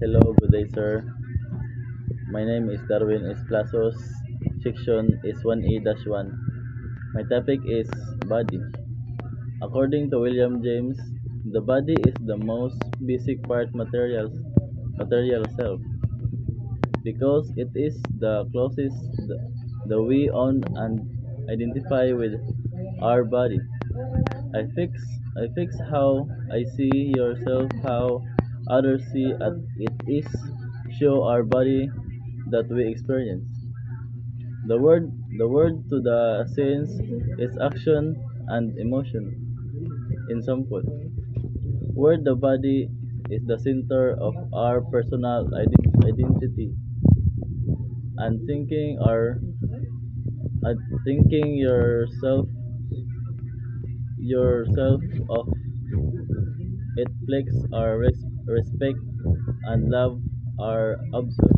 Hello, good day, sir. My name is Darwin Esplasos. Section is 1A-1. My topic is body. According to William James, the body is the most basic material self because it is the closest the we own and identify with our body. I fix how I see yourself, how others see it is show our body that we experience. The word to the sense is action and emotion in some point. Where the body is the center of our personal identity and thinking yourself of it flex our respect and love are absurd.